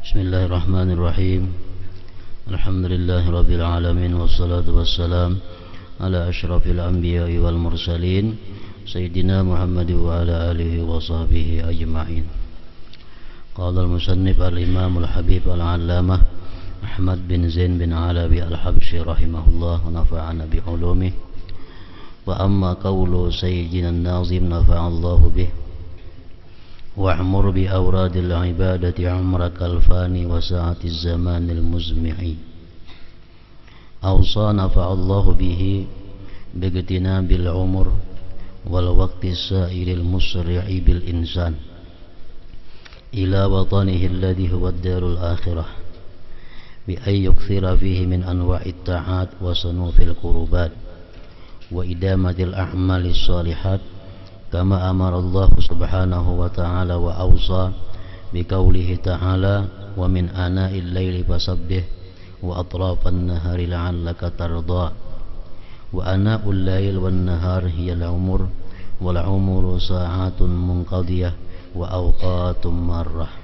Bismillahirrahmanirrahim. Alhamdulillahi rabbil alamin, wassalatu wassalam ala asyrafil anbiya'i wal mursalin Sayyidina Muhammad wa ala alihi wa sahbihi ajma'in. Qala al-musannif al-imam al-habib al-allamah Ahmad bin Zain bin Alawi al-Habsyi rahimahullah wa nafa'ana bi ulumih. Wa amma qawlu sayyidina an-nazim nafa'allahu bih wa'mur bi awradil ibadati umrakal fani wa sa'atiz zamanil muzmi'i. Awsa nafa'allahu bihi bigtinabil umur wal waqti sa'iril musri'i bil insan ila watanihi alladhi huwa ad-darul akhirah bi ay yukthira fihi min anwa'it ta'at wa sunufil qurubat wa idamatil a'malis shalihat kama amara Allah subhanahu wa ta'ala wa awsa biqaulihi ta'ala wa min ana'il laili fasabbih wa atrafan nahari la'allaka tarda wa ana'ul lail wan nahar hiya al-umur wal umuru sa'atun munqadiyah wa awqatun marrah.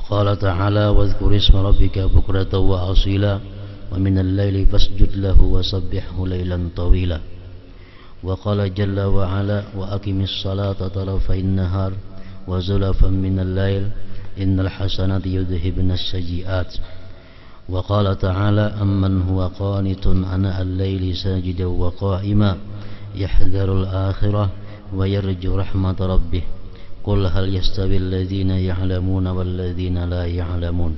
Qala ta'ala wadhkur isma rabbika bukratan wa asila wa min al-laili fasjud lahu wa sabbihhu laylan tawila. Wa qala jalla wa ala wa aqimis salata tarafayn nahar wa zulafan minal lail innal hasanati yudhibnas sayyi'at. Wa qala ta'ala amman huwa qanitun ana al-laili sajidan wa qa'ima yahdharul akhirah wa yarju rahmat rabbih qul hal yastawi alladhina ya'lamuna wal ladhina la ya'lamun.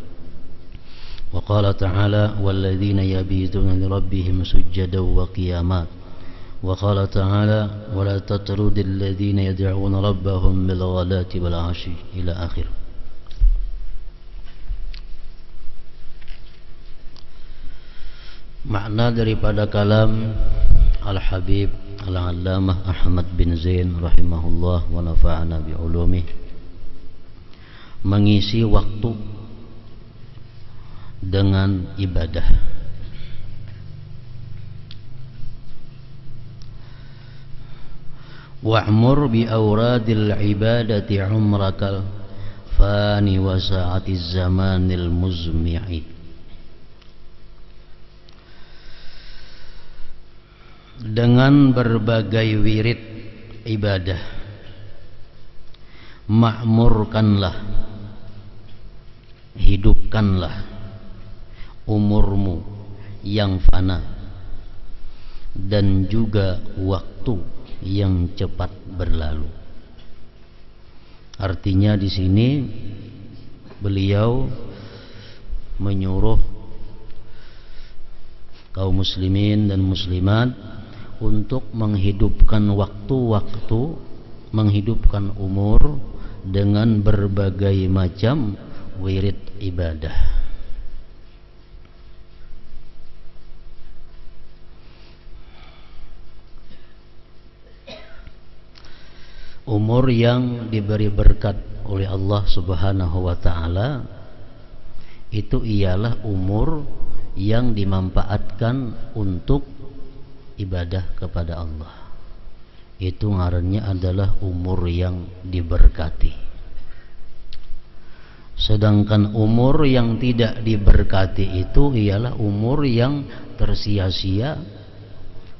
Wa qala ta'ala wal ladhina yabituna li rabbihim sujjadan wa qiyama. وقال تعالى ولا تطرد الذين يدعون ربهم بالغداة والعشي إلى آخر. Makna daripada kalam Al-Habib Al-Allamah Ahmad bin Zain rahimahullah wa nafa'ana bi ulumih, mengisi waktu dengan ibadah. Wa'mur bi awradil ibadati umrakal fani wa sa'atiz zamanil muzmi'i. Dengan berbagai wirid ibadah makmurkanlah, hidupkanlah umurmu yang fana dan juga waktu yang cepat berlalu. Artinya di sini beliau menyuruh kaum muslimin dan muslimat untuk menghidupkan waktu-waktu, menghidupkan umur dengan berbagai macam wirid ibadah. Umur yang diberi berkat oleh Allah subhanahu wa ta'ala itu ialah umur yang dimanfaatkan untuk ibadah kepada Allah. Itu ngarannya adalah umur yang diberkati. Sedangkan umur yang tidak diberkati itu ialah umur yang tersia-sia,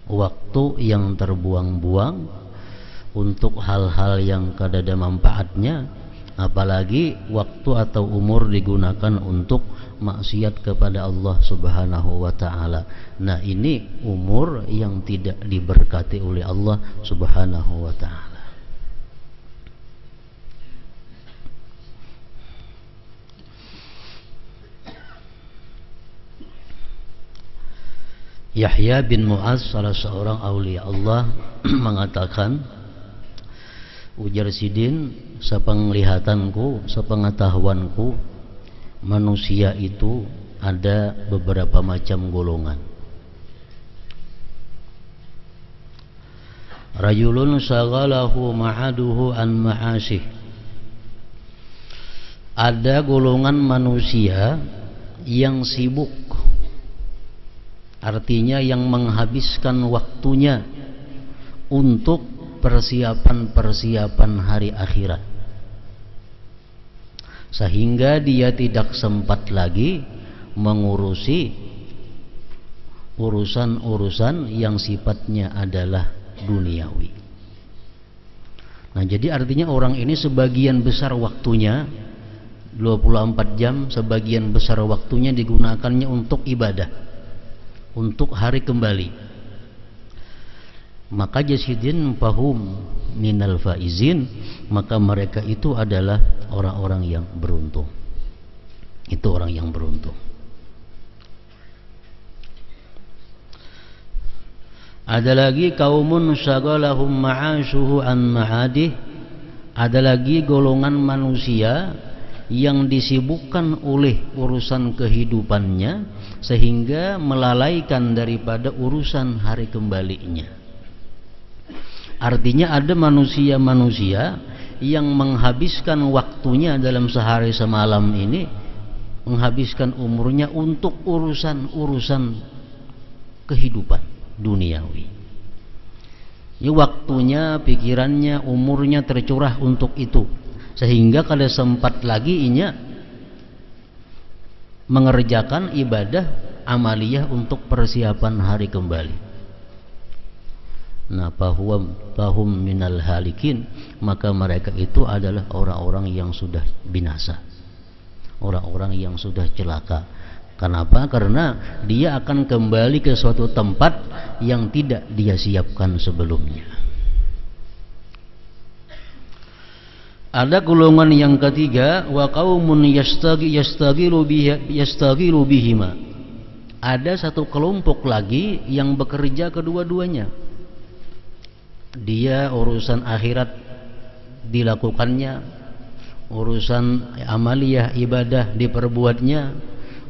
waktu yang terbuang-buang untuk hal-hal yang kada ada manfaatnya, apalagi waktu atau umur digunakan untuk maksiat kepada Allah subhanahu wa ta'ala. Nah, ini umur yang tidak diberkati oleh Allah subhanahu wa ta'ala. Yahya bin Mu'adz, salah seorang aulia Allah, mengatakan, ujar Sidin, sepenglihatanku, sepengetahuanku, manusia itu ada beberapa macam golongan. Rajulun shaghalahu ma'aduhu an ma'asih. Ada golongan manusia yang sibuk, artinya yang menghabiskan waktunya untuk persiapan-persiapan hari akhirat. sehingga dia tidak sempat lagi mengurusi urusan-urusan yang sifatnya adalah duniawi. Nah, jadi artinya orang ini sebagian besar waktunya 24 jam, sebagian besar waktunya digunakannya untuk ibadah, untuk hari kembali. Maka jasidin fahum minal faizin, maka mereka itu adalah orang-orang yang beruntung. Itu orang yang beruntung. Ada lagi kaumun syagalahum ma'ashuhu an ma'adih. Ada lagi golongan manusia yang disibukkan oleh urusan kehidupannya sehingga melalaikan daripada urusan hari kembalinya. Artinya ada manusia-manusia yang menghabiskan waktunya dalam sehari semalam ini, menghabiskan umurnya untuk urusan-urusan kehidupan duniawi. Ya, waktunya, pikirannya, umurnya tercurah untuk itu, sehingga kada sempat lagi inya mengerjakan ibadah amaliyah untuk persiapan hari kembali. Nah, fahum minal halikin, maka mereka itu adalah orang-orang yang sudah binasa, orang-orang yang sudah celaka. Kenapa? Karena dia akan kembali ke suatu tempat yang tidak dia siapkan sebelumnya. Ada golongan yang ketiga, wa qaumun yastagilu bihima. Ada satu kelompok lagi yang bekerja kedua-duanya. Dia urusan akhirat dilakukannya, urusan amaliyah ibadah diperbuatnya,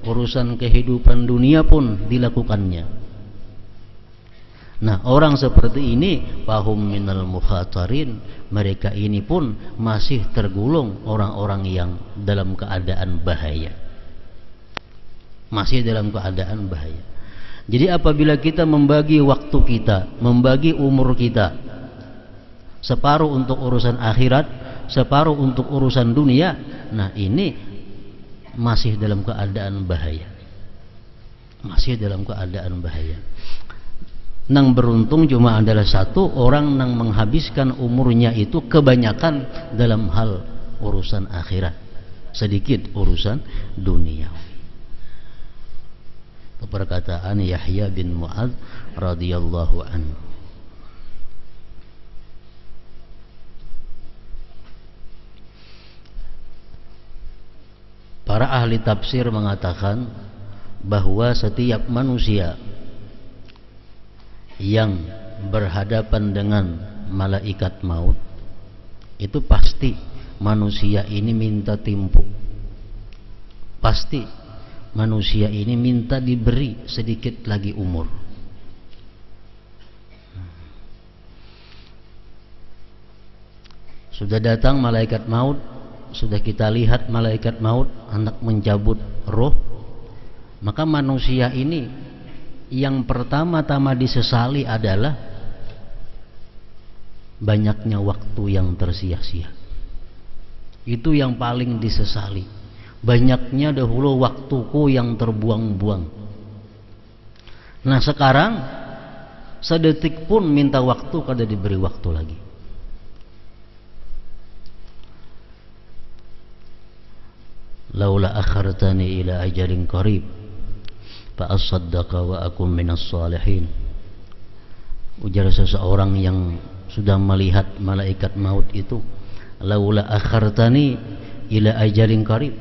urusan kehidupan dunia pun dilakukannya. Nah, orang seperti ini fahum minal mukhatarin, mereka ini pun masih tergolong orang-orang yang dalam keadaan bahaya. Masih dalam keadaan bahaya. Jadi apabila kita membagi waktu kita, membagi umur kita, separuh untuk urusan akhirat, separuh untuk urusan dunia, nah ini masih dalam keadaan bahaya. Masih dalam keadaan bahaya. Nang beruntung cuma adalah satu orang nang menghabiskan umurnya itu kebanyakan dalam hal urusan akhirat, sedikit urusan dunia. Perkataan Yahya bin Mu'adz radhiyallahu anhu. Para ahli tafsir mengatakan bahwa setiap manusia yang berhadapan dengan malaikat maut itu pasti manusia ini minta timpu. Pasti manusia ini minta diberi sedikit lagi umur. Sudah datang malaikat maut, sudah kita lihat malaikat maut hendak mencabut roh, maka manusia ini yang pertama-tama disesali adalah banyaknya waktu yang tersia-sia. Itu yang paling disesali. Banyaknya dahulu waktuku yang terbuang-buang. Nah, sekarang sedetik pun minta waktu kada diberi waktu lagi. Laula akhartani ila ajalin qarib fa asaddaqa wa akum minas salihin. Ujar seseorang yang sudah melihat malaikat maut itu, laula akhartani ila ajalin qarib,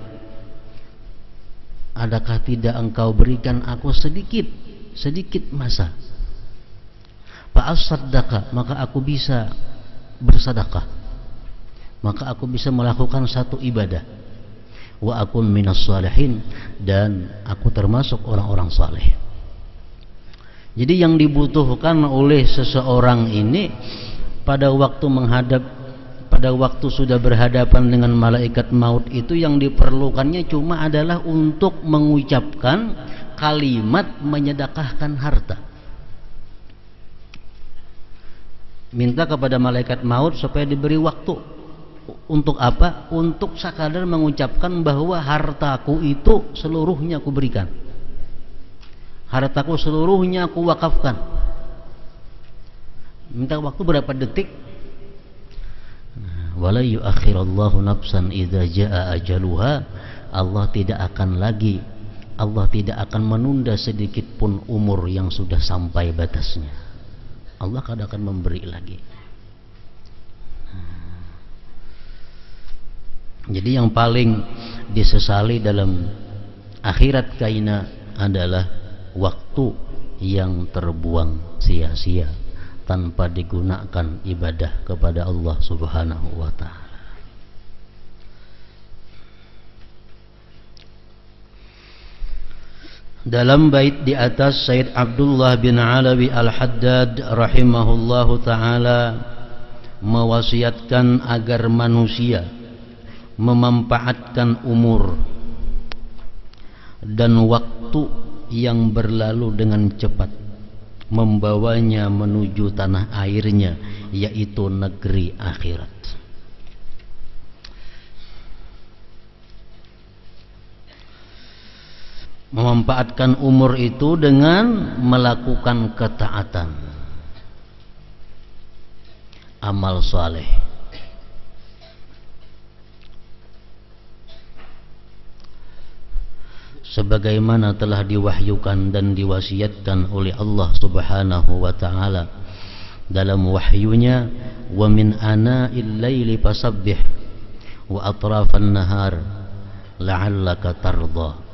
adakah tidak engkau berikan aku sedikit masa, fa asaddaqa, maka aku bisa bersedekah, maka aku bisa melakukan satu ibadah, wa akun minas salihin, dan aku termasuk orang-orang saleh. Jadi yang dibutuhkan oleh seseorang ini pada waktu sudah berhadapan dengan malaikat maut itu, yang diperlukannya cuma adalah untuk mengucapkan kalimat menyedekahkan harta. Minta kepada malaikat maut supaya diberi waktu Untuk apa? Untuk sekadar mengucapkan bahwa hartaku itu seluruhnya aku berikan, hartaku seluruhnya aku wakafkan. Minta waktu berapa detik? Wala yuakhirallahu nafsan idza jaa ajaluha. Allah tidak akan menunda sedikit pun umur yang sudah sampai batasnya. Allah akan memberi lagi. Jadi yang paling disesali dalam akhirat kaina adalah waktu yang terbuang sia-sia tanpa digunakan ibadah kepada Allah Subhanahu wa ta'ala. Dalam bait di atas, Sayyid Abdullah bin Alawi Al-Haddad rahimahullahu ta'ala mewasiatkan agar manusia memanfaatkan umur dan waktu yang berlalu dengan cepat, membawanya menuju tanah airnya, yaitu negeri akhirat. Memanfaatkan umur itu dengan melakukan ketaatan, amal saleh. Sebagaimana telah diwahyukan dan diwasiatkan oleh Allah Subhanahu wa ta'ala dalam wahyunya, wa min ana'il laili fasabbih wa atrafan nahar la'allaka tarda.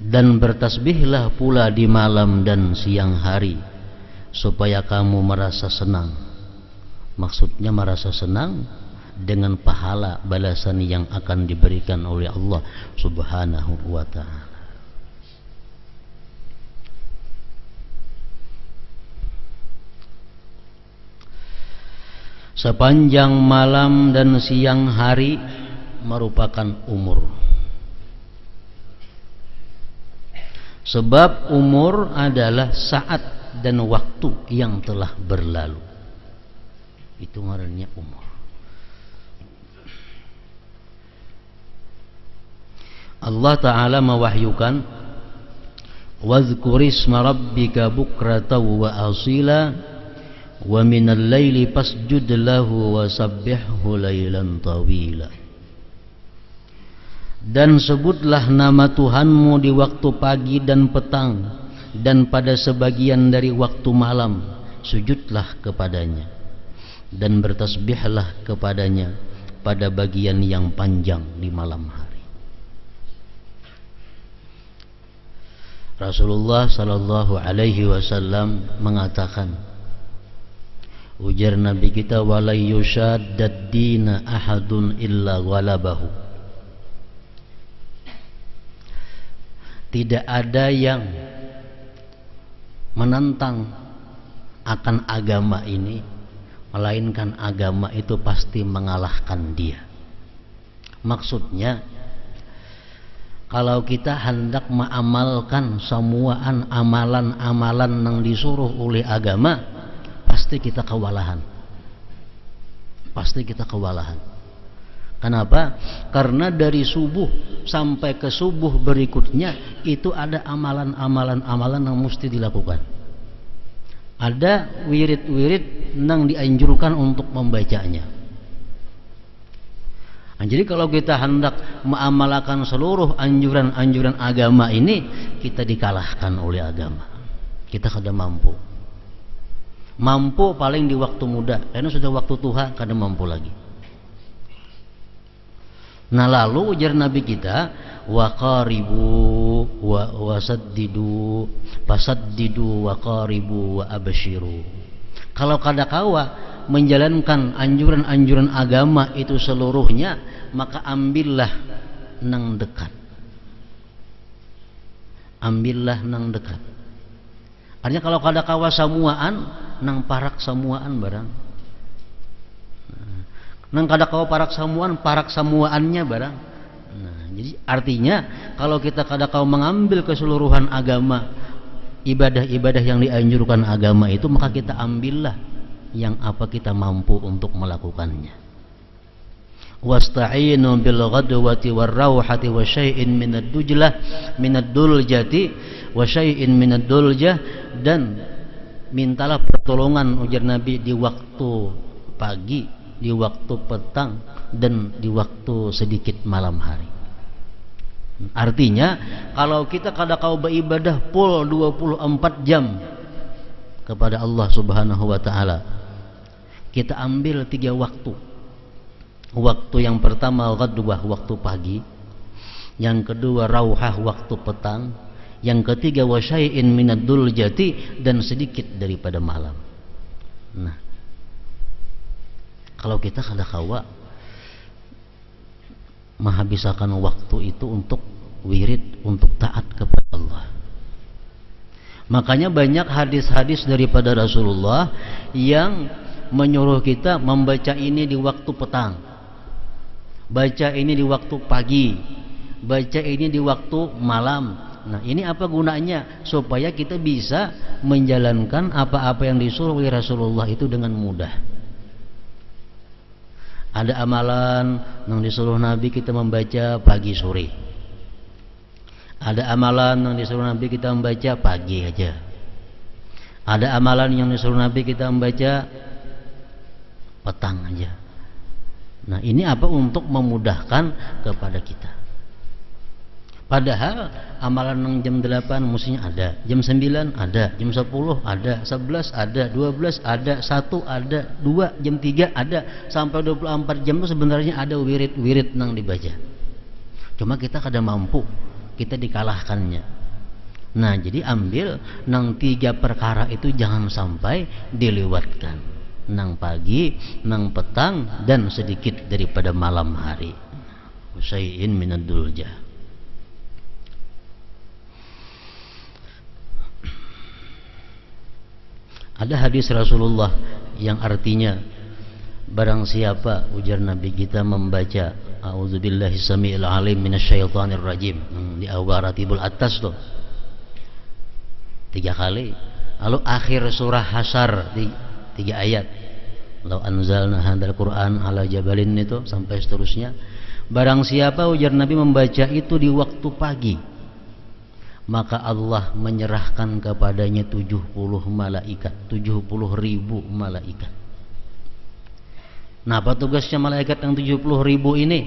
Dan bertasbihlah pula di malam dan siang hari supaya kamu merasa senang. Maksudnya merasa senang dengan pahala balasan yang akan diberikan oleh Allah Subhanahu wa ta'ala. Sepanjang malam dan siang hari merupakan umur. Sebab umur adalah saat dan waktu yang telah berlalu. Itu ngarannya umur. Allah Ta'ala mewahyukan, wazkurisma rabbika bukratan wa asila wa minal laili fasjud lahu wa sabbihhu lailan tawila. Dan sebutlah nama Tuhanmu di waktu pagi dan petang, dan pada sebagian dari waktu malam sujudlah kepadanya, dan bertasbihlah kepadanya pada bagian yang panjang di malam hari. Rasulullah sallallahu alaihi wasallam mengatakan, ujar Nabi kita, wala yushaddad dina ahadun illa ghalabahu. Tidak ada yang menentang akan agama ini, melainkan agama itu pasti mengalahkan dia. Maksudnya, kalau kita hendak mengamalkan semua amalan-amalan yang disuruh oleh agama, pasti kita kewalahan. Pasti kita kewalahan. Kenapa? Karena dari subuh sampai ke subuh berikutnya itu ada amalan-amalan yang mesti dilakukan. Ada wirid-wirid yang dianjurkan untuk membacanya. Nah, jadi kalau kita hendak mengamalkan seluruh anjuran-anjuran agama ini, kita dikalahkan oleh agama. Kita kada mampu. Mampu paling di waktu muda, karena sudah waktu tua kada mampu lagi. Nah, lalu ujar Nabi kita, wa qaribu wa saddidu fasaddidu wa qaribu wa abshiru. Kalau kada kawa menjalankan anjuran-anjuran agama itu seluruhnya, maka ambillah nang dekat. Ambillah nang dekat. Artinya kalau kada kawa samuaan, nang parak samuaan barang. Nang kada kawa parak samuaannya barang. Nah, jadi artinya kalau kita kada kawa mengambil keseluruhan agama, ibadah-ibadah yang dianjurkan agama itu, maka kita ambillah yang apa kita mampu untuk melakukannya. Wasta'inu bil ghadwati war rauhati wa syai'in minad duljati wa syai'in minad duljah, dan mintalah pertolongan ujar Nabi di waktu pagi, di waktu petang, dan di waktu sedikit malam hari. Artinya kalau kita kadang beribadah full 24 jam kepada Allah Subhanahu wa taala, kita ambil 3 waktu. Waktu yang pertama ghadwah, waktu pagi. Yang kedua rauhah, waktu petang. Yang ketiga wasyai'in minad duljati, dan sedikit daripada malam. Nah, kalau kita kadang menghabiskan waktu itu untuk wirid, untuk taat kepada Allah. Makanya banyak hadis-hadis daripada Rasulullah yang menyuruh kita membaca ini di waktu petang, baca ini di waktu pagi, baca ini di waktu malam. Nah, ini apa gunanya? Supaya kita bisa menjalankan apa-apa yang disuruh oleh Rasulullah itu dengan mudah. Ada amalan yang disuruh Nabi kita membaca pagi sore. Ada amalan yang disuruh Nabi kita membaca pagi aja. Ada amalan yang disuruh Nabi kita membaca petang aja. Nah, ini apa? Untuk memudahkan kepada kita. Padahal amalan yang jam 8 mestinya ada, jam 9 ada, jam 10 ada, 11 ada, 12 ada, 1 ada, 2, jam 3 ada, sampai 24 jam itu sebenarnya ada wirid-wirid yang dibaca. Cuma kita kadang mampu, kita dikalahkannya. Nah, jadi ambil nang 3 perkara itu jangan sampai dilewatkan. Nang pagi, nang petang, dan sedikit daripada malam hari. Usai'in minad duljah. Ada hadis Rasulullah yang artinya barang siapa ujar Nabi kita membaca a'udzubillahi samiil alim minasyaitonir rajim di awal ratibul atas tuh 3 kali, lalu akhir surah Hasyr 3 ayat, law anzalna hadzal Qur'an ala jabalin itu sampai seterusnya. Barang siapa ujar Nabi membaca itu di waktu pagi, maka Allah menyerahkan kepadanya 70 malaikat, 70.000 malaikat. Nah, apa tugasnya malaikat yang 70.000 ini?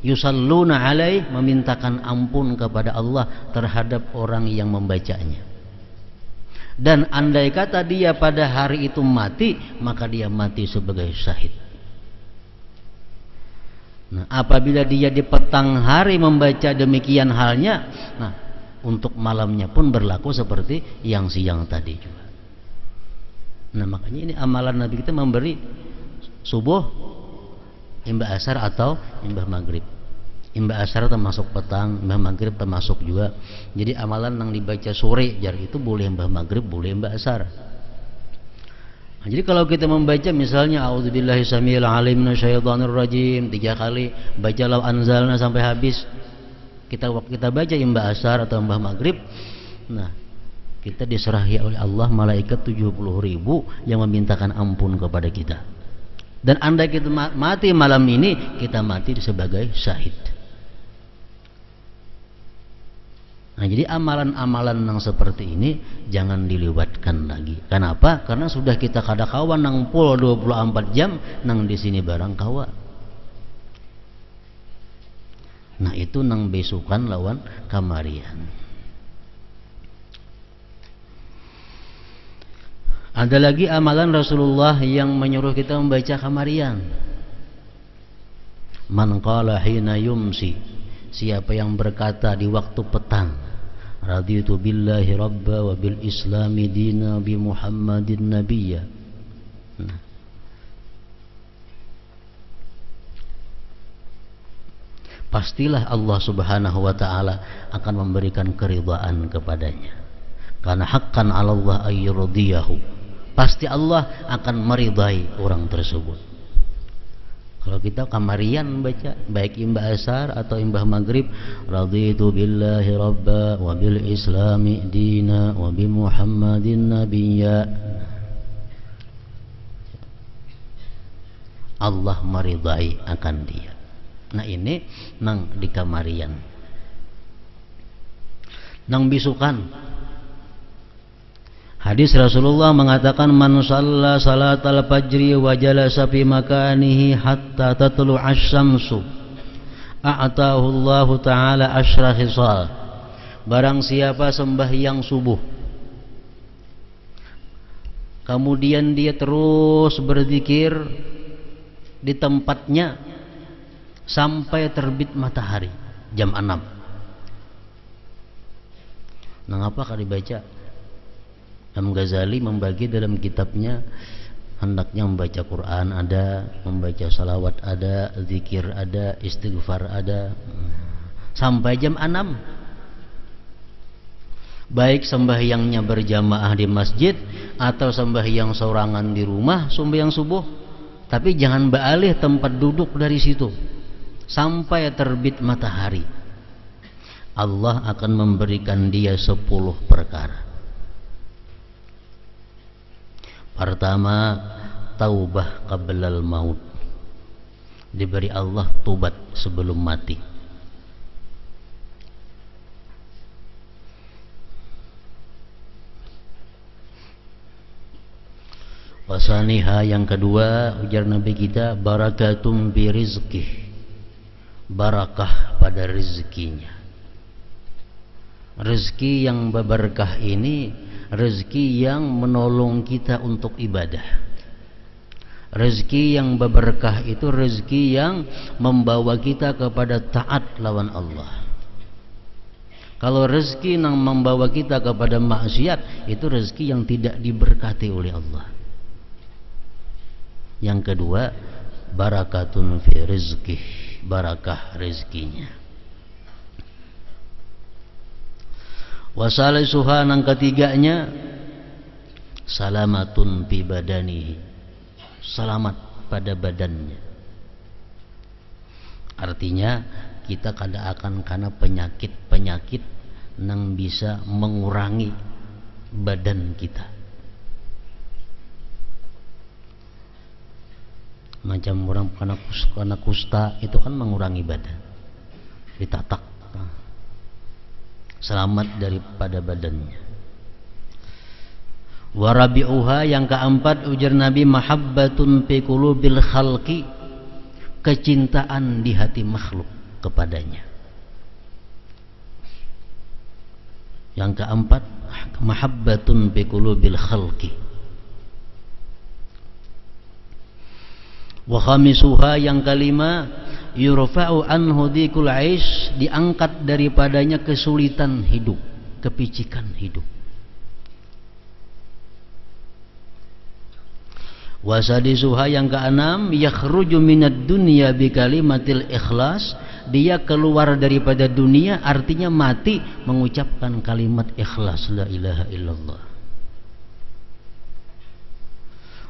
Yusalluna alaih, memintakan ampun kepada Allah terhadap orang yang membacanya. Dan andai kata dia pada hari itu mati, maka dia mati sebagai syahid. Nah, apabila dia di petang hari membaca demikian halnya, nah, untuk malamnya pun berlaku seperti yang siang tadi juga. Nah, makanya ini amalan Nabi kita memberi subuh, imbah asar atau imbah maghrib. Imbah asar termasuk petang, imbah maghrib termasuk juga. Jadi amalan yang dibaca sore jar itu boleh imbah maghrib, boleh imbah asar. Nah, jadi kalau kita membaca misalnya a'udzubillahi samiil alim minasyaitonir rajim 3 kali, baca law anzalna sampai habis. Kita baca imbah asar atau imbah maghrib, nah kita diserahi oleh Allah malaikat 70.000 yang memintakan ampun kepada kita. Dan andai kita mati malam ini, kita mati sebagai syahid. Nah, jadi amalan-amalan yang seperti ini jangan dilewatkan lagi. Kenapa? Karena sudah kita kada kawan nang pul 24 jam nang di sini barang kawa. Nah, itu nang besukan lawan kamarian. Ada lagi amalan Rasulullah yang menyuruh kita membaca kamarian. Man qala hina yumsi, siapa yang berkata di waktu petang, raditu billahi rabba wa bil islami dina bi Muhammadin nabiyya. Nah, pastilah Allah Subhanahu wa taala akan memberikan keridhaan kepadanya. Karena haqqan 'ala Allah ayyurdiyahu. Pasti Allah akan meridai orang tersebut. Kalau kita kamarian baca baik imbah asar atau imbah maghrib, raditu billahi rabba wa bil islami dina wa bi Muhammadin nabiyya. Allah meridai akan dia. Nah ini nang di kamarian, nang bisukan. Hadis Rasulullah mengatakan, man shalla salatal fajri wa jalasa fi makanihi hatta tatlu asy-syamsu a'tahu Allah taala asyra khisal. Barang siapa sembahyang subuh kemudian dia terus berzikir di tempatnya sampai terbit matahari jam 6. Nah, apa kalau dibaca? Imam Ghazali membagi dalam kitabnya, hendaknya membaca Quran ada, membaca salawat ada, zikir ada, istighfar ada, sampai jam 6. Baik sembahyangnya berjamaah di masjid atau sembahyang sorangan di rumah, sembahyang subuh, tapi jangan beralih tempat duduk dari situ sampai terbit matahari. Allah akan memberikan dia 10 perkara. Pertama, taubah qablal maut. Diberi Allah tobat sebelum mati. Wasaniha, yang kedua, ujar Nabi kita, barakatum bi rizqih. Barakah pada rezekinya. Rezeki yang berberkah ini rezeki yang menolong kita untuk ibadah. Rezeki yang berberkah itu rezeki yang membawa kita kepada taat lawan Allah. Kalau rezeki yang membawa kita kepada maksiat, itu rezeki yang tidak diberkati oleh Allah. Yang kedua, barakatun fi rizqih, barakah rezekinya. Wasalisuha, yang ketiganya, salamatun fi badanihi, selamat pada badannya. Artinya kita kada akan karena penyakit-penyakit yang bisa mengurangi badan kita. Macam orang karena kusta itu kan mengurangi badan, ditatak. Selamat daripada badannya. Warabi'uha, yang keempat, ujar Nabi, mahabbatun fi qulubil khalqi, kecintaan di hati makhluk kepadanya. Yang keempat, mahabbatun fi qulubil khalqi. Wa khamisuha, yang kelima, yurfa'u anhu dhikul aish, diangkat daripadanya kesulitan hidup, kepicikan hidup. Wasadisuha, yang keenam, yakhruju minad dunya bi kalimatil ikhlas, dia keluar daripada dunia artinya mati mengucapkan kalimat ikhlas, la ilaha illallah.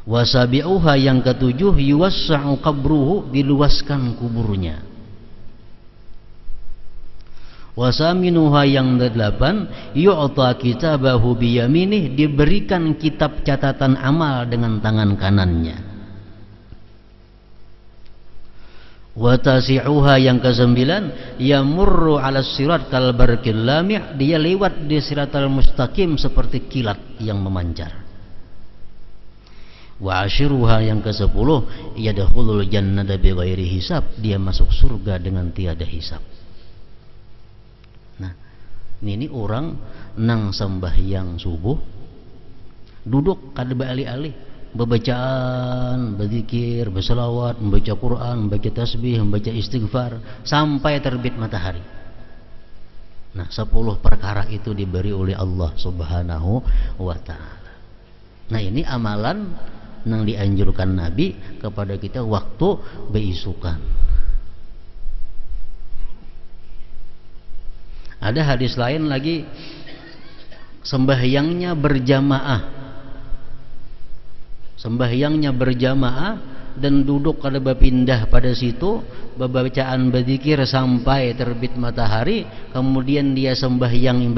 Wasabi'uha, yang ketujuh, yuwassa'u qabruhu, diluaskan kuburnya. Wasaminuha, yang kedelapan, yu'ta kitabahu biyaminih, diberikan kitab catatan amal dengan tangan kanannya. Watasi'uha, yang kesembilan, yamurru 'ala sirat kal barqil lami', dia lewat di siratal mustaqim seperti kilat yang memancar. Wa ashiruha, yang ke-10, yadkhulul jannata bighairi hisab, dia masuk surga dengan tiada hisab. Nah, ini orang nang sembahyang subuh duduk kada beralih-alih, berbacaan, berzikir, berselawat, membaca Quran, membaca tasbih, membaca istighfar sampai terbit matahari. Nah, 10 perkara itu diberi oleh Allah Subhanahu wa taala. Nah, ini amalan yang dianjurkan Nabi kepada kita waktu beisukan. Ada hadis lain lagi, sembahyangnya berjamaah, sembahyangnya berjamaah dan duduk kada berpindah pada situ, berbacaan berzikir sampai terbit matahari, kemudian dia sembahyang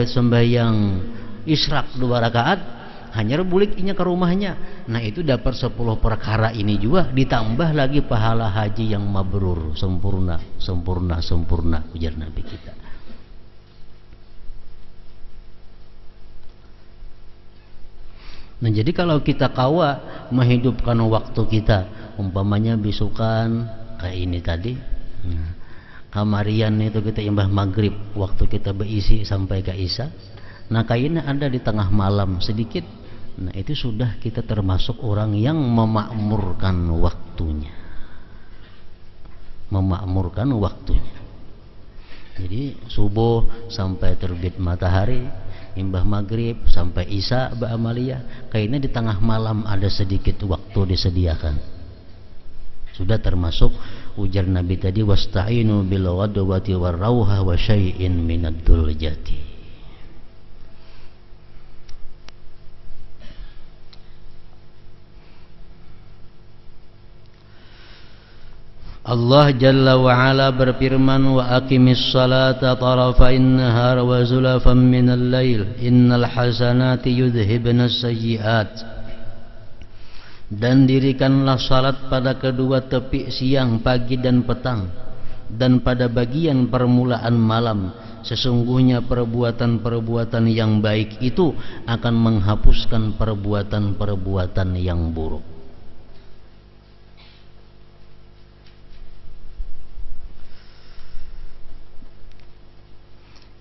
isyraq 2 rakaat. hanya bulik inya ke rumahnya. Nah itu dapat 10 perkara ini juga, ditambah lagi pahala haji yang mabrur, sempurna, sempurna, sempurna, ujar Nabi kita. Nah jadi kalau kita kawa menghidupkan waktu kita, umpamanya bisukan kayak ini tadi, kamarian itu kita imbah maghrib, waktu kita berisi sampai ke isya, nah kayaknya ada di tengah malam sedikit, nah itu sudah kita termasuk orang yang memakmurkan waktunya, memakmurkan waktunya. Jadi subuh sampai terbit matahari, imbah maghrib sampai isya ba'amaliyah, kayaknya di tengah malam ada sedikit waktu disediakan, sudah termasuk ujar Nabi tadi, wasta'inu bil ghadwati war rauha wa syai'in minad duljati. Allah Jalla wa Ala berfirman, wa aqimis salata tarafain nahar wa zulafan minal lail innal hasanati yudhibnas sayyiat. Dan dirikanlah salat pada kedua tepi siang, pagi dan petang, dan pada bagian permulaan malam. Sesungguhnya perbuatan-perbuatan yang baik itu akan menghapuskan perbuatan-perbuatan yang buruk.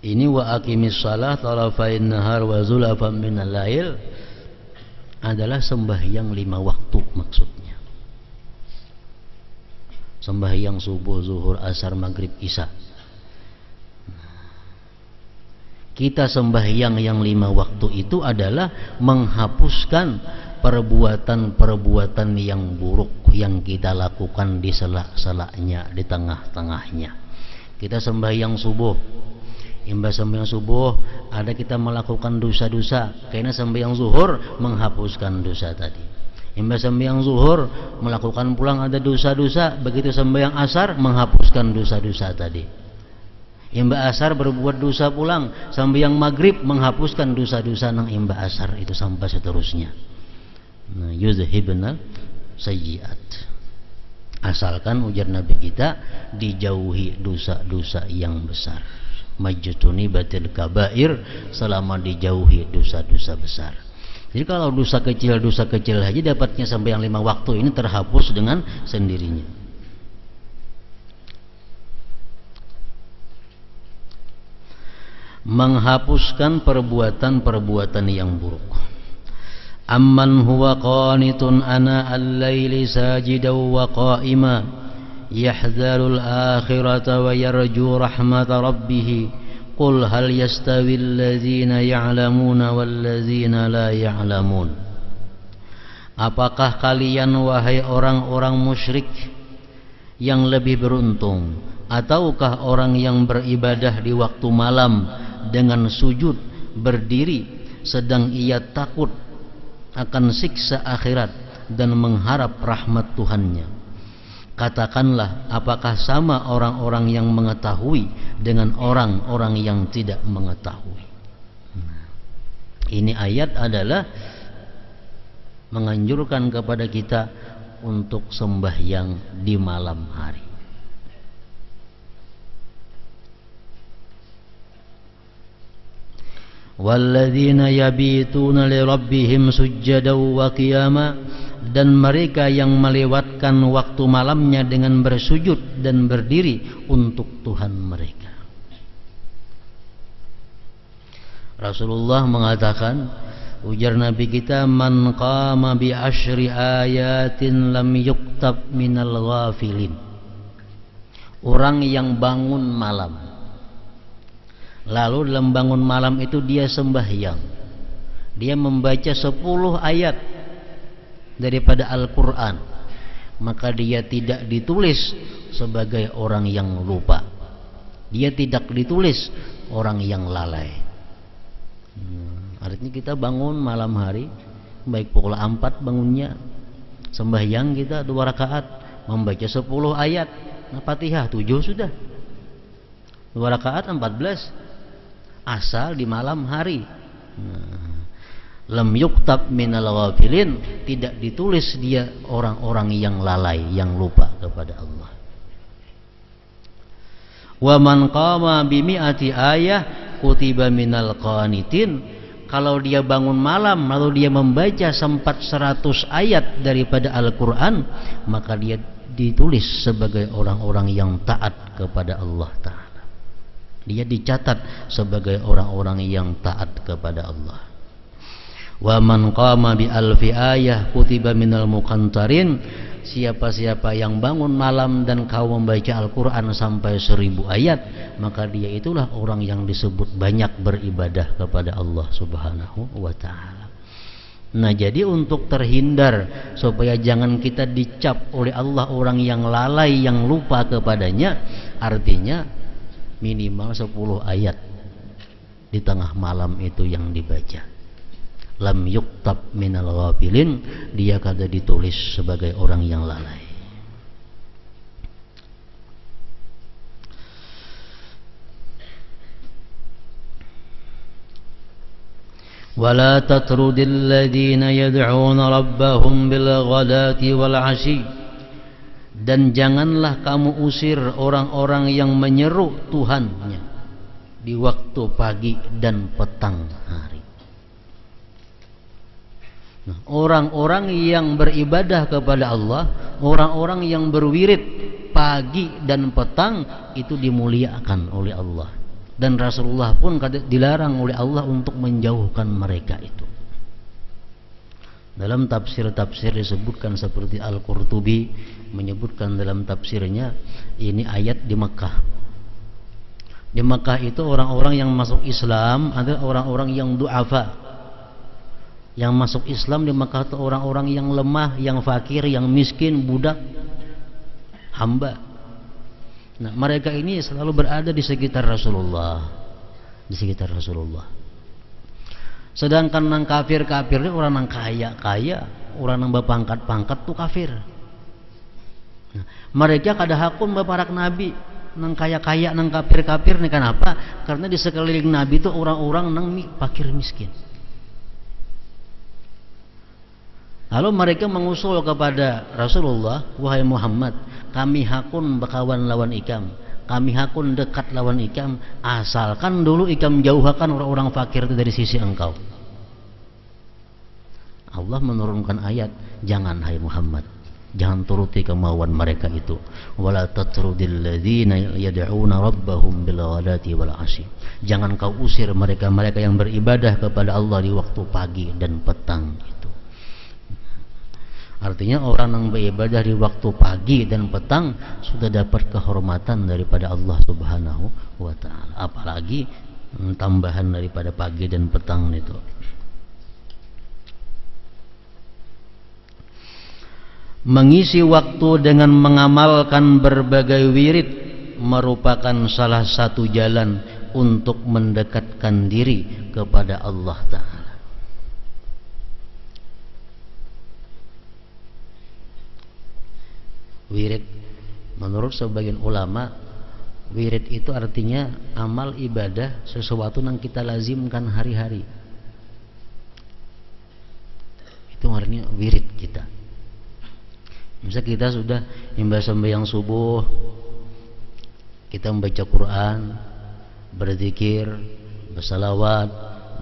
Ini wa aqimis shalah tarafain nahar wa zulafan minal lail adalah sembahyang 5 waktu maksudnya. Sembahyang subuh, zuhur, asar, maghrib, isya. Kita sembahyang yang 5 waktu itu adalah menghapuskan perbuatan-perbuatan yang buruk yang kita lakukan di sela-selanya, di tengah-tengahnya. Kita sembahyang subuh, imbas sembahyang subuh ada kita melakukan dosa-dosa, karena sembahyang zuhur menghapuskan dosa tadi. Imbas sembahyang zuhur melakukan pulang ada dosa-dosa, begitu sembahyang asar menghapuskan dosa-dosa tadi. Imbas asar berbuat dosa pulang, sembahyang maghrib menghapuskan dosa-dosa nang imbas asar itu sampai seterusnya. Nah, yuzhibna sayyiat. Asalkan ujar Nabi kita dijauhi dosa-dosa yang besar. Majtuni batil kabair, selama dijauhi dosa-dosa besar. Jadi kalau dosa kecil aja dapatnya sampai yang 5 waktu ini terhapus dengan sendirinya. Menghapuskan perbuatan-perbuatan yang buruk. Amman huwa qanitun ana al-laili sajidan wa qa'ima yahdharul akhirata wa yarju rahmata rabbih qul hal yastawi alladhina ya'lamuna walladzina la ya'lamun. Apakah kalian wahai orang-orang musyrik yang lebih beruntung, ataukah orang yang beribadah di waktu malam dengan sujud berdiri sedang ia takut akan siksa akhirat dan mengharap rahmat Tuhannya? Katakanlah, apakah sama orang-orang yang mengetahui dengan orang-orang yang tidak mengetahui? Ini ayat adalah menganjurkan kepada kita untuk sembahyang di malam hari. Walladzina yabituna li rabbihim sujjadan wa qiyama, dan mereka yang melewatkan waktu malamnya dengan bersujud dan berdiri untuk Tuhan mereka. Rasulullah mengatakan, ujar Nabi kita, man qama bi asyri ayatin lam yuktab minal ghafilin. Orang yang bangun malam, lalu dalam bangun malam itu dia sembahyang, dia membaca 10 ayat daripada Al-Quran, maka dia tidak ditulis sebagai orang yang lupa, dia tidak ditulis orang yang lalai. Artinya kita bangun malam hari, baik pukul 4 bangunnya, sembahyang kita 2 rakaat, membaca 10 ayat, nah Fatihah 7 sudah, 2 rakaat 14, asal di malam hari. Lam yuktab minal ghafilin, tidak ditulis dia orang-orang yang lalai, yang lupa kepada Allah. Wa man qama bi mi'ati ayah kutiba minal qanitin, kalau dia bangun malam lalu dia membaca 100 ayat daripada Al-Quran, maka dia ditulis sebagai orang-orang yang taat kepada Allah Ta'ala. Dia dicatat sebagai orang-orang yang taat kepada Allah. Wa man qama bi alfi ayah kutiba minal muqantarin, siapa-siapa yang bangun malam dan kau membaca Al-Quran sampai 1000 ayat, maka dia itulah orang yang disebut banyak beribadah kepada Allah Subhanahu wa ta'ala. Nah, jadi untuk terhindar supaya jangan kita dicap oleh Allah orang yang lalai, yang lupa kepadanya, artinya minimal 10 ayat di tengah malam itu yang dibaca. Lam yuktab minal ghafilin, dia kada ditulis sebagai orang yang lalai. Wala tatrudil ladina yad'una rabbahum bil ghadati wal 'ashi, dan janganlah kamu usir orang-orang yang menyeru Tuhannya di waktu pagi dan petang hari. Nah, orang-orang yang beribadah kepada Allah, orang-orang yang berwirid pagi dan petang, itu dimuliakan oleh Allah. Dan Rasulullah pun dilarang oleh Allah untuk menjauhkan mereka itu. Dalam tafsir-tafsir disebutkan, seperti Al-Qurtubi menyebutkan dalam tafsirnya, ini ayat di Mekah. Di Mekah itu orang-orang yang masuk Islam adalah orang-orang yang du'afa. Yang masuk Islam di Mekah itu orang-orang yang lemah, yang fakir, yang miskin, budak, hamba. Nah, mereka ini selalu berada di sekitar Rasulullah, di sekitar Rasulullah. Sedangkan nang kafir-kafir ini orang nang kaya-kaya, orang nang berpangkat-pangkat tuh kafir. Nah, mereka kada hakun baparak Nabi, nang kaya-kaya, nang kafir-kafir ini kenapa? Karena di sekeliling Nabi itu orang-orang nang fakir miskin. Lalu mereka mengusul kepada Rasulullah, wahai Muhammad, kami hakun bakawan lawan ikam, kami hakun dekat lawan ikam, asalkan dulu ikam jauhkan orang-orang fakir itu dari sisi engkau. Allah menurunkan ayat, jangan hai Muhammad, jangan turuti kemauan mereka itu. Wala tatrudil ladzina yad'una rabbahum bil ghadati wal 'ashi, jangan kau usir mereka-mereka yang beribadah kepada Allah di waktu pagi dan petang itu. Artinya orang yang beribadah di waktu pagi dan petang sudah dapat kehormatan daripada Allah Subhanahu wa ta'ala. Apalagi tambahan daripada pagi dan petang itu. Mengisi waktu dengan mengamalkan berbagai wirid merupakan salah satu jalan untuk mendekatkan diri kepada Allah Ta'ala. Wirid, menurut sebagian ulama, wirid itu artinya amal ibadah, sesuatu yang kita lazimkan hari-hari. Itu artinya wirid kita. Misal kita sudah sembahyang subuh, kita membaca Quran, berzikir, bersalawat,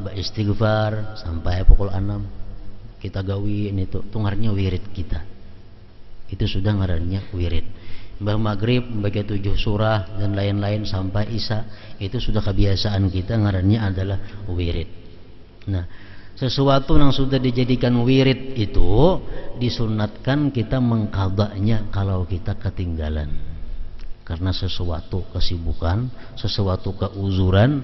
beristighfar sampai pukul 6, kita gawi ini tuh artinya wirid kita. Itu sudah ngarannya wirid. Mbah maghrib membaca 7 surah dan lain-lain sampai isya, itu sudah kebiasaan kita, ngarannya adalah wirid. Nah, sesuatu yang sudah dijadikan wirid itu disunatkan kita mengqadanya kalau kita ketinggalan karena sesuatu kesibukan, sesuatu keuzuran,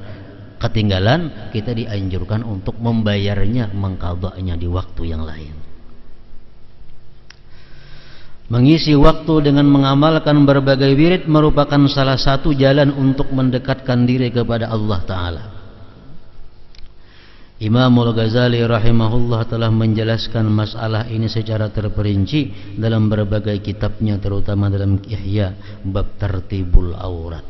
ketinggalan, kita dianjurkan untuk membayarnya, mengqadanya di waktu yang lain. Mengisi waktu dengan mengamalkan berbagai wirid merupakan salah satu jalan untuk mendekatkan diri kepada Allah Ta'ala. Imam Al-Ghazali rahimahullah telah menjelaskan masalah ini secara terperinci dalam berbagai kitabnya, terutama dalam Ihya bab Tartibul Aurat.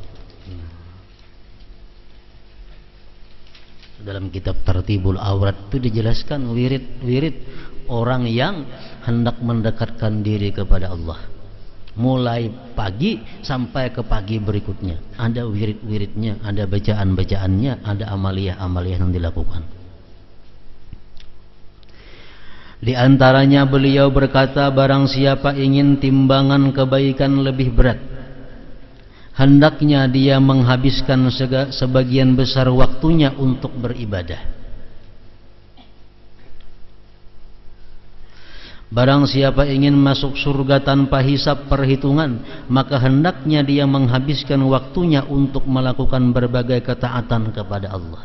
Dalam kitab Tartibul Awrad itu dijelaskan wirid-wirid orang yang hendak mendekatkan diri kepada Allah. Mulai pagi sampai ke pagi berikutnya. Ada wirid-wiridnya, ada bacaan-bacaannya, ada amaliyah-amaliyah yang dilakukan. Di antaranya beliau berkata, barang siapa ingin timbangan kebaikan lebih berat, hendaknya dia menghabiskan sebagian besar waktunya untuk beribadah. Barang siapa ingin masuk surga tanpa hisab perhitungan, maka hendaknya dia menghabiskan waktunya untuk melakukan berbagai ketaatan kepada Allah.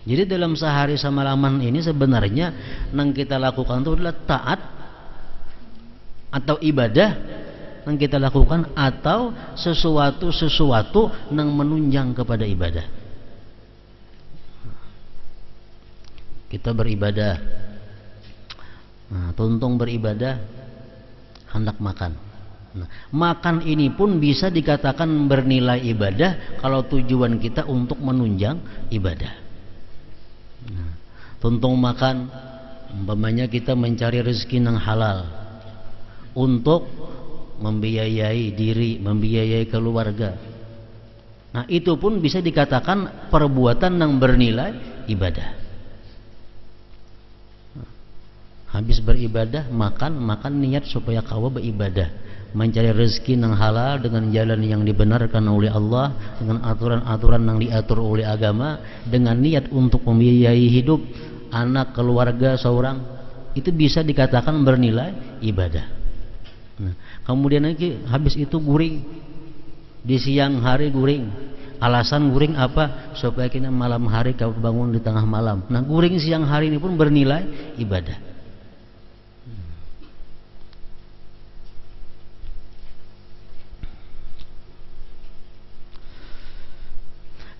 Jadi dalam sehari semalaman ini sebenarnya yang kita lakukan itu adalah taat atau ibadah yang kita lakukan, atau sesuatu yang menunjang kepada ibadah. Kita beribadah, tuntung beribadah, hendak makan. Makan ini pun bisa dikatakan bernilai ibadah kalau tujuan kita untuk menunjang ibadah. Tuntung makan, umpamanya kita mencari rezeki yang halal untuk membiayai diri, membiayai keluarga. Nah, itu pun bisa dikatakan perbuatan yang bernilai ibadah. Habis beribadah, makan niat supaya kau beribadah, mencari rezeki yang halal dengan jalan yang dibenarkan oleh Allah, dengan aturan-aturan yang diatur oleh agama, dengan niat untuk membiayai hidup anak, keluarga seorang, itu bisa dikatakan bernilai ibadah. Nah, kemudian lagi habis itu guring, di siang hari guring. Alasan guring apa? Supaya kita malam hari kau bangun di tengah malam. Nah, guring siang hari ini pun bernilai ibadah.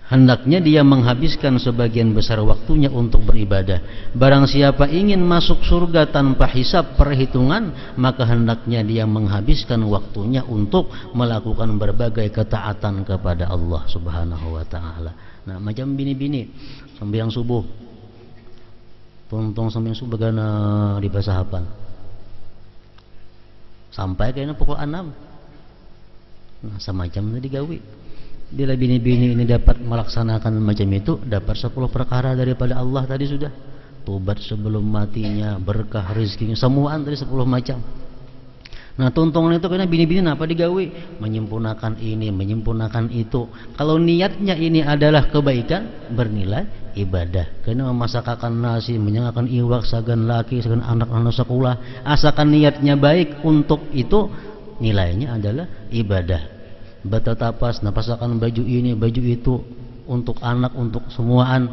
Hendaknya dia menghabiskan sebagian besar waktunya untuk beribadah. Barang siapa ingin masuk surga tanpa hisab perhitungan, maka hendaknya dia menghabiskan waktunya untuk melakukan berbagai ketaatan kepada Allah Subhanahu wa ta'ala. Nah, macam bini-bini sembahyang subuh, tuntung sembahyang subuh gana di Basahapan sampai kayaknya pukul 6. Nah, semacam tadi gawi. Bila bini-bini ini dapat melaksanakan macam itu, dapat 10 perkara daripada Allah tadi sudah. Tobat sebelum matinya, berkah rezekinya, semuaan tadi 10 macam. Nah, tuntungan itu karena bini-bini apa digawe? Menyempurnakan ini, menyempurnakan itu. Kalau niatnya ini adalah kebaikan, bernilai ibadah. Karena memasakkan nasi, menyengakan iwak, sagan laki, sagan anak-anak sekolah, asalkan niatnya baik untuk itu, nilainya adalah ibadah. Betatapas, napasakan baju ini, baju itu, untuk anak, untuk semuaan,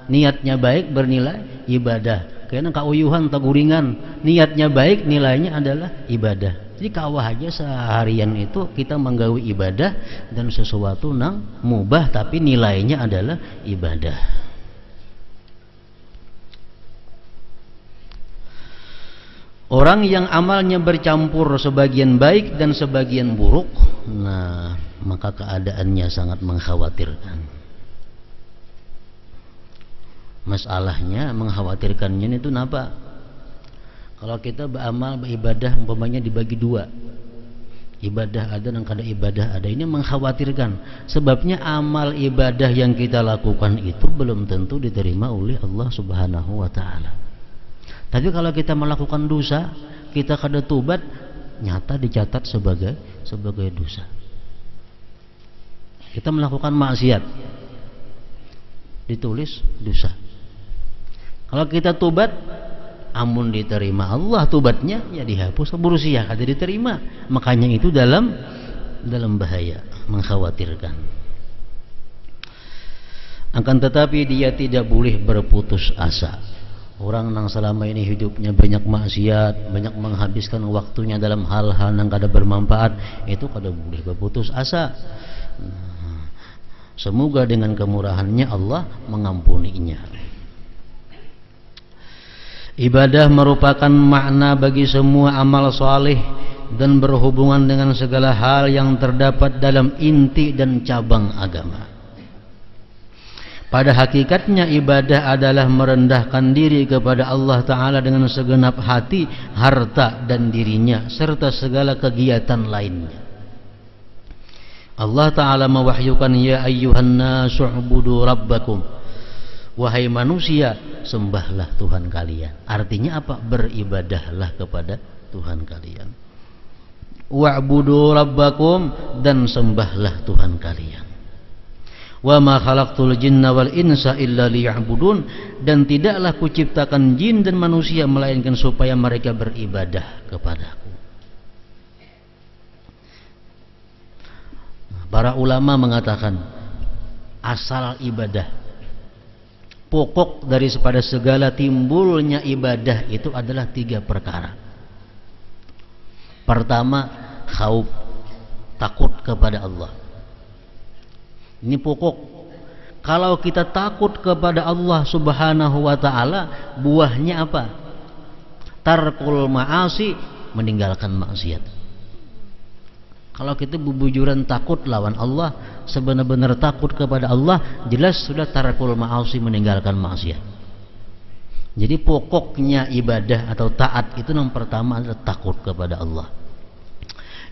niatnya baik bernilai ibadah. Karena kauyuhan taguringan, niatnya baik nilainya adalah ibadah. Jadi kawah aja seharian itu kita menggawi ibadah dan sesuatu nang mubah tapi nilainya adalah ibadah. Orang yang amalnya bercampur sebagian baik dan sebagian buruk, nah maka keadaannya sangat mengkhawatirkan. Masalahnya mengkhawatirkannya itu apa? Kalau kita beramal, beribadah umpamanya dibagi dua, ibadah ada dan kada ibadah ada, ini mengkhawatirkan. Sebabnya amal ibadah yang kita lakukan itu belum tentu diterima oleh Allah Subhanahu wa ta'ala. Tapi kalau kita melakukan dosa, kita kada tobat, nyata dicatat sebagai dosa. Kita melakukan maksiat, ditulis dosa. Kalau kita tobat, amun diterima Allah tobatnya, ya dihapus berusia kada diterima. Makanya itu dalam bahaya, mengkhawatirkan. Akan tetapi dia tidak boleh berputus asa. Orang yang selama ini hidupnya banyak maksiat, banyak menghabiskan waktunya dalam hal-hal yang kada bermanfaat, itu kada boleh berputus asa. Semoga dengan kemurahannya Allah mengampuninya. Ibadah merupakan makna bagi semua amal saleh dan berhubungan dengan segala hal yang terdapat dalam inti dan cabang agama. Pada hakikatnya ibadah adalah merendahkan diri kepada Allah Ta'ala dengan segenap hati, harta dan dirinya serta segala kegiatan lainnya. Allah Ta'ala mewahyukan, ya ayyuhan nasu ubudu rabbakum, wahai manusia, sembahlah Tuhan kalian. Artinya apa? Beribadahlah kepada Tuhan kalian. Wa'budu rabbakum, dan sembahlah Tuhan kalian. Wa ma khalaqtul jinna wal insa illa liya'budun, dan tidaklah kuciptakan jin dan manusia melainkan supaya mereka beribadah kepadaku. Para ulama mengatakan asal ibadah, pokok daripada segala timbulnya ibadah itu adalah 3 perkara. Pertama, khauf, takut kepada Allah. Ini pokok. Kalau kita takut kepada Allah Subhanahu wa ta'ala, buahnya apa? Tarkul ma'asi, meninggalkan maksiat. Kalau kita bujuran takut lawan Allah, sebenar-benar takut kepada Allah, jelas sudah tarkul ma'asi, meninggalkan maksiat. Jadi pokoknya ibadah atau taat itu yang pertama adalah takut kepada Allah.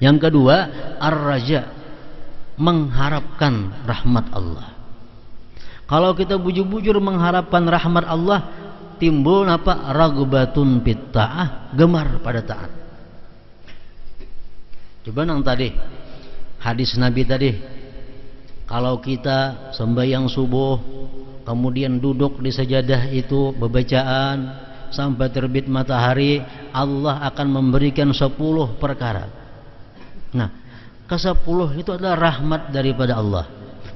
Yang kedua, ar-raja, mengharapkan rahmat Allah. Kalau kita bujur-bujur mengharapkan rahmat Allah, timbul apa? Ragbatun fit ta'ah, gemar pada taat. Coba nang tadi hadis Nabi tadi, kalau kita sembahyang subuh kemudian duduk di sajadah itu bebacaan sampai terbit matahari, Allah akan memberikan 10 perkara. Nah, ke-10 itu adalah rahmat daripada Allah.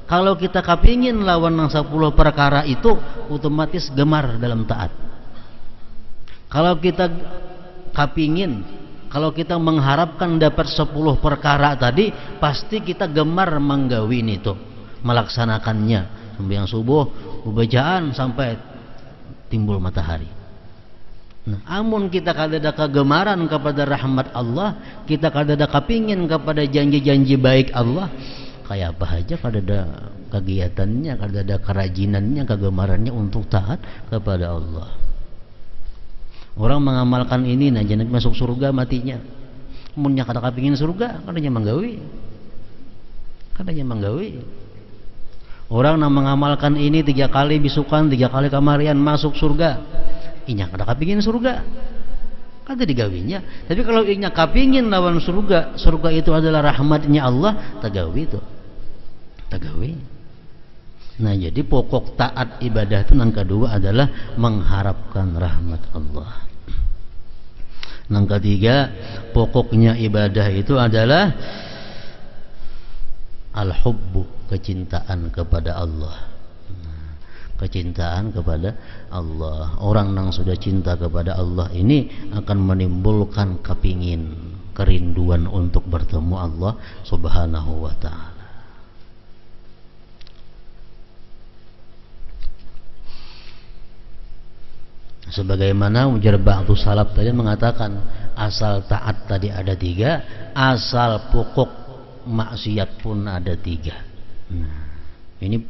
Kalau kita kepingin lawan yang 10 perkara itu, otomatis gemar dalam taat. Kalau kita kepingin, kalau kita mengharapkan dapat 10 perkara tadi, pasti kita gemar menggawin itu, melaksanakannya. Sembahyang subuh, bacaan sampai timbul matahari. Nah, amun kita kadada kegemaran kepada rahmat Allah, kita kadada kepingin kepada janji-janji baik Allah, kayak apa aja kadada kegiatannya, kadada kerajinannya, kegemarannya untuk taat kepada Allah. Orang mengamalkan ini, nah jangan masuk surga matinya. Munnya kada kepingin surga, kadanya manggawi. Orang yang mengamalkan ini 3 kali bisukan, 3 kali kamarian masuk surga. Inya kada kepingin surga, kada digawinya. Tapi kalau inya kepingin lawan surga, surga itu adalah rahmatnya Allah, tagawi itu, tagawi. Nah, jadi pokok taat ibadah itu yang kedua adalah mengharapkan rahmat Allah. Yang ketiga, pokoknya ibadah itu adalah al-hubbu, kecintaan kepada Allah. Kecintaan kepada Allah. Orang yang sudah cinta kepada Allah ini akan menimbulkan kepingin, kerinduan untuk bertemu Allah Subhanahu wa ta'ala. Sebagaimana ujar ba'du salaf tadi mengatakan, asal taat tadi ada 3, asal pokok maksiat pun ada 3. Nah, ini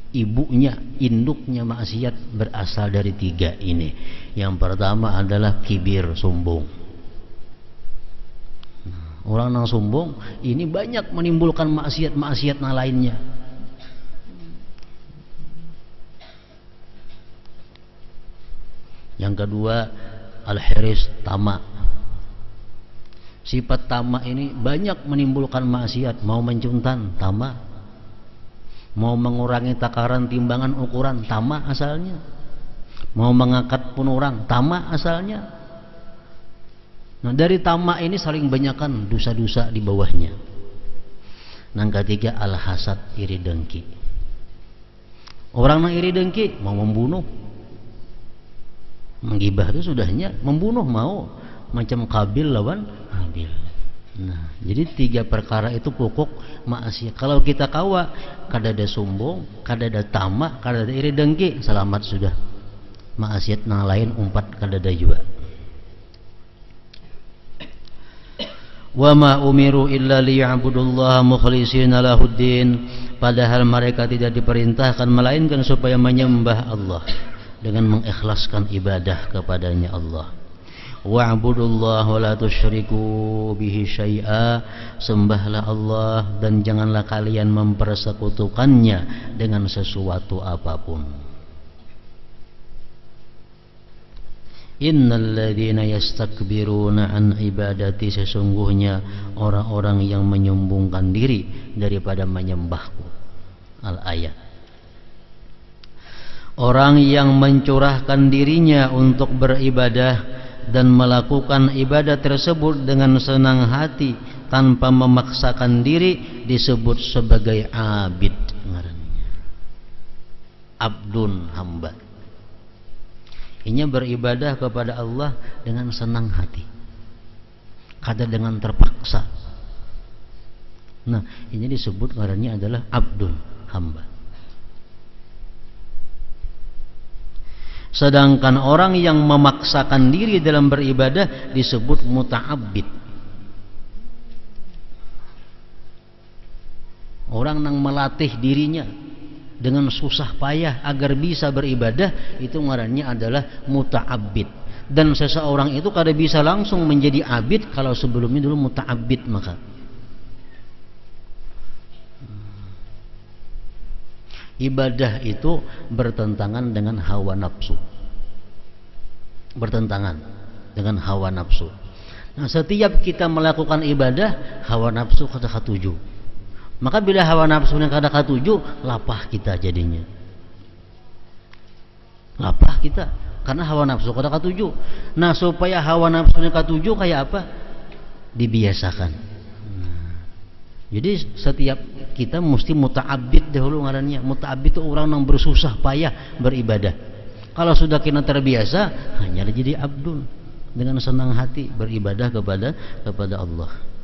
ibunya, induknya maksiat berasal dari 3 ini. Yang pertama adalah kibir, sombong. Orang yang sombong ini banyak menimbulkan maksiat-maksiat yang lainnya. Yang kedua, al-hiris, tamak. Sifat tamak ini banyak menimbulkan maksiat. Mau mencuntan, tamak. Mau mengurangi takaran timbangan ukuran, tamak asalnya. Mau mengangkat pun orang, tamak asalnya. Nah, dari tamak ini saling banyakkan dosa-dosa di bawahnya. Yang ketiga, al-hasad, iri dengki. Orang yang iri dengki mau membunuh, menggibah itu sudahnya membunuh, mau macam Qabil lawan Habil. Nah, jadi 3 perkara itu pokok maksiat. Kalau kita kawa, kada ada sombong, kada ada tamak, kada ada iri dengki, selamat sudah. Maksiat yang lain umpat kada ada juga. Wa ma umiru illa liya'budullaha mukhlishina lahuddin. Padahal mereka tidak diperintahkan melainkan supaya menyembah Allah dengan mengikhlaskan ibadah kepadanya Allah. Wa'budullaha wa la tusyriku bihi syai'a. Sembahlah Allah dan janganlah kalian mempersekutukannya dengan sesuatu apapun. Innal ladzina yastakbiruna an ibadati, sesungguhnya orang-orang yang menyombongkan diri daripada menyembahku. Al-ayat. Orang yang mencurahkan dirinya untuk beribadah dan melakukan ibadah tersebut dengan senang hati tanpa memaksakan diri disebut sebagai abid. Abdun, hamba. Ini beribadah kepada Allah dengan senang hati, kadang dengan terpaksa. Nah, ini disebut ngarannya adalah abdun, hamba. Sedangkan orang yang memaksakan diri dalam beribadah disebut muta'abbid. Orang yang melatih dirinya dengan susah payah agar bisa beribadah, itu ngarannya adalah muta'abbid. Dan seseorang itu kada bisa langsung menjadi abid kalau sebelumnya dulu muta'abbid. Maka ibadah itu bertentangan dengan hawa nafsu. Bertentangan dengan hawa nafsu. Nah, setiap kita melakukan ibadah, hawa nafsu kada katuju. Maka bila hawa nafsu yang kada katuju, lapah kita jadinya. Lapah kita karena hawa nafsu kada katuju. Nah, supaya hawa nafsu yang katuju kayak apa? Dibiasakan. Jadi setiap kita mesti muta'abbid dahulu ngarannya. Muta'abbid itu orang yang bersusah payah beribadah. Kalau sudah kita terbiasa, hanya jadi abdul dengan senang hati beribadah kepada Allah.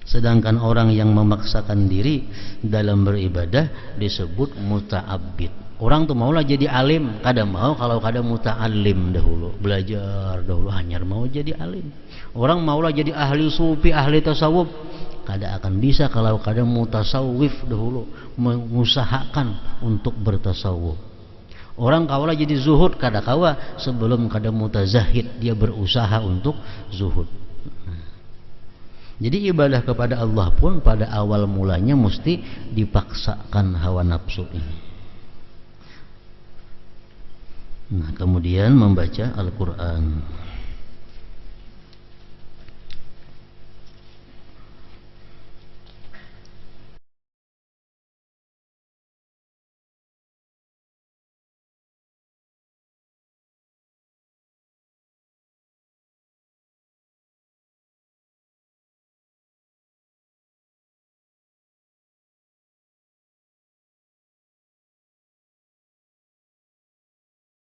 Sedangkan orang yang memaksakan diri dalam beribadah disebut muta'abbid. Orang tuh maulah jadi alim, kadang mau kalau kadang muta'alim dahulu, belajar dahulu, hanya mau jadi alim. Orang maulah jadi ahli sufi, ahli tasawuf, kadang akan bisa kalau kadang mutasawwif dahulu, mengusahakan untuk bertasawuf. Orang kaulah jadi zuhud, kadang kawa sebelum kadang mutazahid, dia berusaha untuk zuhud. Jadi ibadah kepada Allah pun pada awal mulanya mesti dipaksakan hawa nafsu ini. Nah, kemudian membaca Al-Quran.